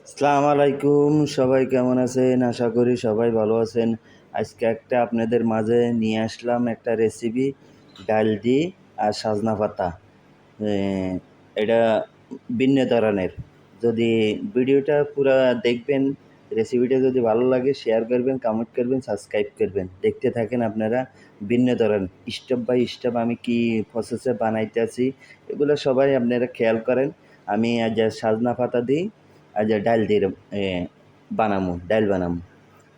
আসসালামু আলাইকুম, সবাই কেমন আছেন? আশা করি সবাই ভালো আছেন। আজকে আপনাদের মাঝে নিয়ে আসলাম একটা রেসিপি, ডাল দিয়ে আর সজনা পাতা। এ এটা ভিন্ন ধরনের। যদি ভিডিওটা পুরা দেখবেন, রেসিপিটা যদি ভালো লাগে শেয়ার করবেন, কমেন্ট করবেন, সাবস্ক্রাইব করবেন। দেখতে থাকেন আপনারা। ভিন্ন ধরনের স্টেপ বাই স্টেপ আমি কি প্রসেসে বানাইতেছি এগুলো সবাই আপনারা খেয়াল করেন। আমি আজ সজনা পাতা দিই আজ ডাল দিয়ে ডাল বানামু।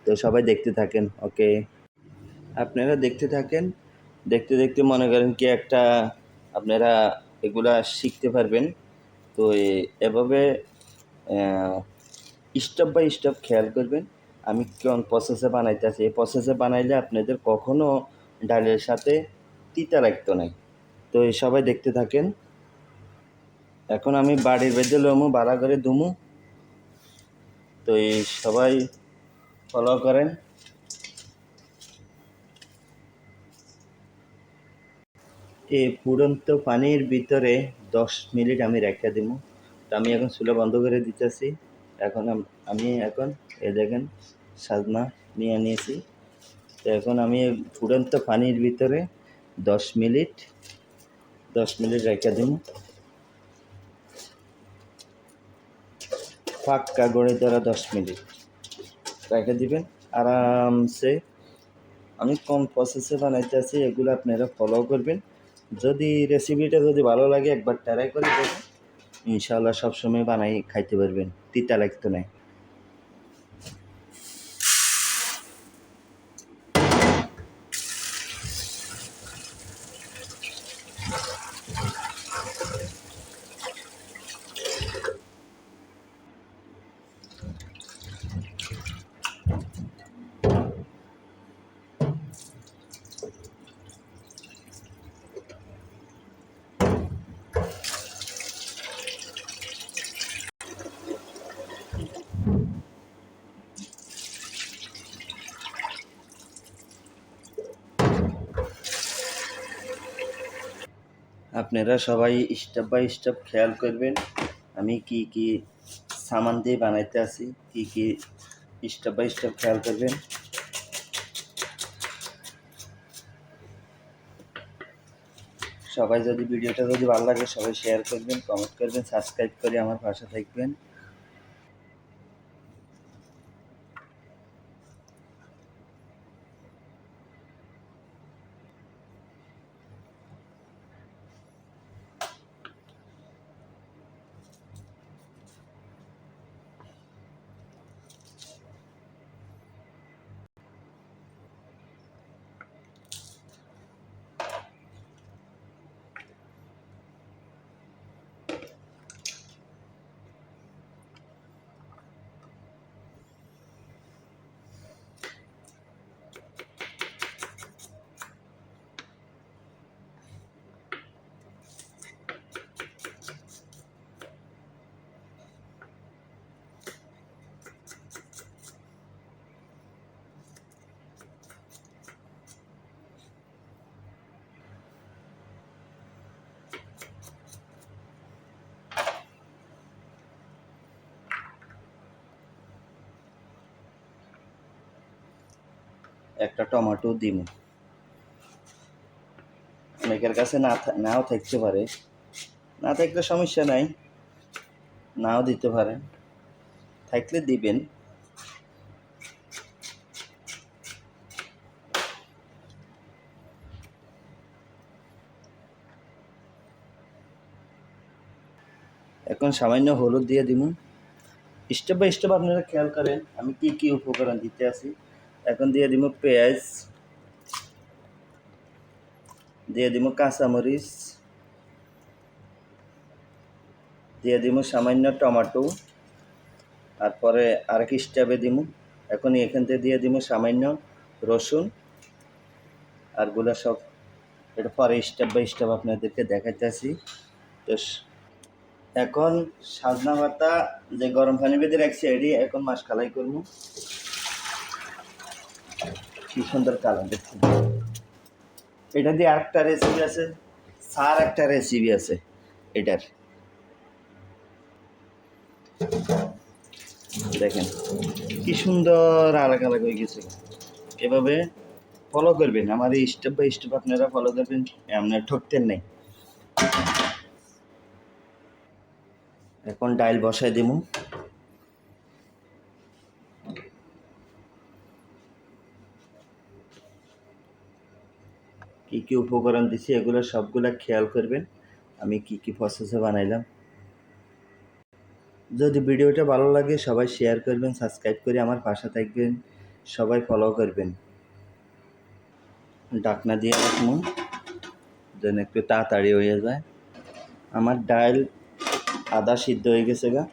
তো সবাই দেখতে থাকেন। ওকে, আপনারা দেখতে থাকেন। দেখতে দেখতে মনে করেন কি একটা আপনারা এগুলা শিখতে পারবেন। তো এভাবে স্টেপ বাই স্টেপ খেয়াল করবেন। আমি কোন প্রসেসে বানাইতেছি, এই প্রসেসে বানাইলে আপনাদের কখনো ডালের সাথে তিতা লাগতো না। তো সবাই দেখতে থাকেন। এখন আমি বাড়ির বেঁধে লমু, বাড়া করে দুমু। তো সবাই ফলো করেন। এই ফুটন্ত পানির ভিতরে 10 মিনিট আমি রেখে দিব। তো আমি এখন চুলা বন্ধ করে দিতেছি। এখন আমি এখন দেখেন সাজনা নিয়ে নিয়েছি। তো এখন আমি ফুটন্ত পানির ভিতরে 10 মিনিট 10 মিনিট রেখে দিব। পাক্কা গড়ে ধরা 10 মিনিট রেখে দিবেন আরামসে। আমি কোন প্রসেসে বানাইতেছি এগুলো আপনারা ফলো করবেন। যদি রেসিপিটা ভালো লাগে একবার ট্রাই করে দেখবেন, ইনশাআল্লাহ সবসময় বানাই খাইতে পারবেন, তিতা লাগতো না। আপনারা সবাই স্টেপ বাই স্টেপ খেয়াল করবেন আমি কি কি সামান দিয়ে বানাইতে আছি, কি কি স্টেপ বাই স্টেপ খেয়াল করবেন। সবাই যদি ভিডিওটা ভালো লাগে সবাই শেয়ার করবেন, কমেন্ট করবেন, সাবস্ক্রাইব করে আমার পাশে থাকবেন। একটা টমেটো দিন, অনেকের কাছে নাও থাকতে পারে, না থাকলে সমস্যা নাই, নাও দিতে পারেন, থাকলে দিবেন। এখন সামান্য হলুদ দিয়ে দিব। স্টেপ বাই স্টেপ আপনারা খেয়াল করেন আমি কি কি উপকরণ দিতে আছি। এখন দিয়ে দিব পেঁয়াজ, দিয়ে দিব কাঁচামরিচ, দিয়ে দিব সামান্য টমেটো, তারপরে আরেক স্টেপে দিব। এখন এখান থেকে দিয়ে দিব সামান্য রসুন, আর গুলা সব এটা পরে স্টেপ বাই স্টেপ আপনাদেরকে দেখাইতেছি। তো এখন সাজনা পাতা যে গরম পানি বেঁধে রাখছি এটি এখন মাসকালাই করবো। কি সুন্দর কালার দেখছি। এটা দিয়ে আরেকটা রেসিপি আছে, স্যার একটা রেসিপি আছে এটার। দেখেন কি সুন্দর আলাদা আলাদা হয়ে গেছে। এভাবে ফলো করবেন, আমার এই স্টেপ বাই স্টেপ আপনারা ফলো করবেন, আপনার ঠকতেন নেই। এখন ডাইল বসাই দেবো। কি কি উপকরণ দিছি এগুলো সবগুলা খেয়াল করবেন, আমি কি কি প্রসেসে বানাইলাম। যদি ভিডিওটা ভালো লাগে সবাই শেয়ার করবেন, সাবস্ক্রাইব করে আমার পাশে থাকবেন, সবাই ফলো করবেন। ঢাকনা দিয়ে রাখবো যেন একটু তাড়াতাড়ি হয়ে যায়। আমার ডাল আদা সিদ্ধ হয়ে গেছে গা।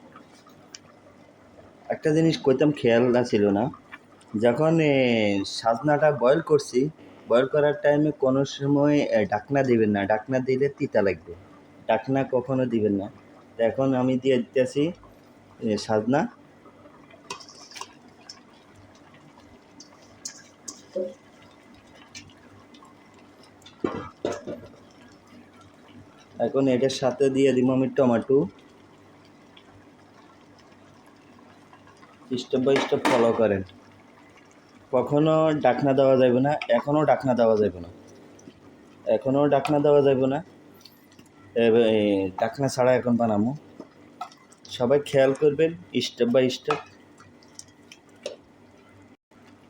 একটা জিনিস কইতাম খেয়াল ছিল না, যখন সাজনাটা বয়েল করছি, বয়েল করার টাইমে কোনো সময় ঢাকনা দিবেন না, ঢাকনা দিলে তিতা লাগবে, ঢাকনা কখনো দিবেন না। এখন আমি দিয়ে দিতেছি সাজনা। এখন এটার সাথে দিয়ে দিব আমি tomato. Step by step follow করেন, কখনো ঢাকনা দেওয়া যাবে না, এখনও ঢাকনা দেওয়া যাবে না, এখনও ঢাকনা দেওয়া যাবে না, ঢাকনা ছাড়া এখন বানাবো। সবাই খেয়াল করবেন স্টেপ বাই স্টেপ।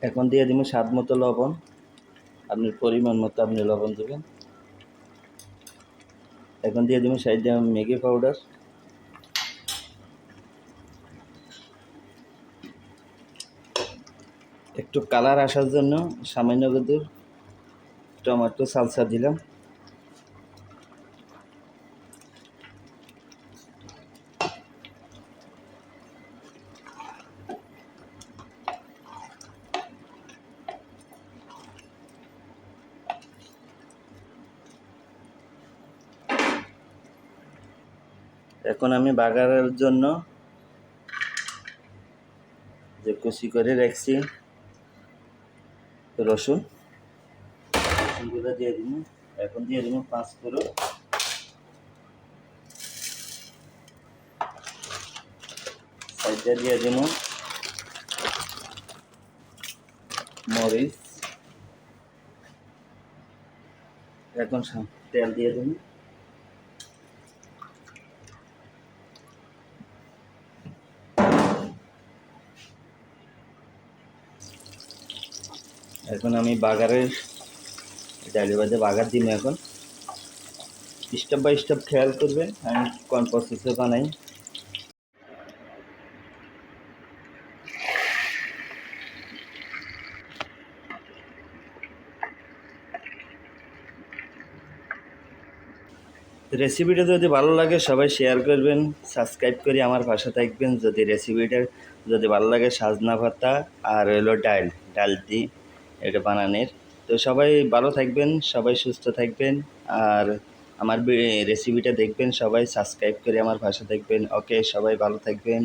এখন দিয়ে দিব স্বাদ মতো লবণ, আপনার পরিমাণ মতো আপনি লবণ দেবেন। এখন দিয়ে দিব সাইডে ম্যাগি পাউডার। একটু কালার আসার জন্য সামান্য করে টমেটো সালসা দিলাম। এখন আমি বাগারের জন্য যে কুচি করে রাখছি রসুনগুলো দিয়ে দিব। এখন দিয়ে দিব 5 ফোড়ন, সাইডে দিয়ে দিব মরিচ। এখন তেল দিয়ে দেব। এখন আমি বাগারের ডালি বাজে বাগার দিব। এখন স্টেপ বাই স্টেপ খেয়াল করবেন আমি কোন প্রসেসে বানাই। রেসিপিটা যদি ভালো লাগে সবাই শেয়ার করবেন, সাবস্ক্রাইব করে আমার পাশে থাকবেন। যদি ভালো লাগে সাজনা পাতা আর হলো ডাল দিয়ে এটা বানানোর। তো সবাই ভালো থাকবেন, সবাই সুস্থ থাকবেন, আর আমার রেসিপিটা দেখবেন, সবাই সাবস্ক্রাইব করে আমার পাশে থাকবেন। ওকে, সবাই ভালো থাকবেন।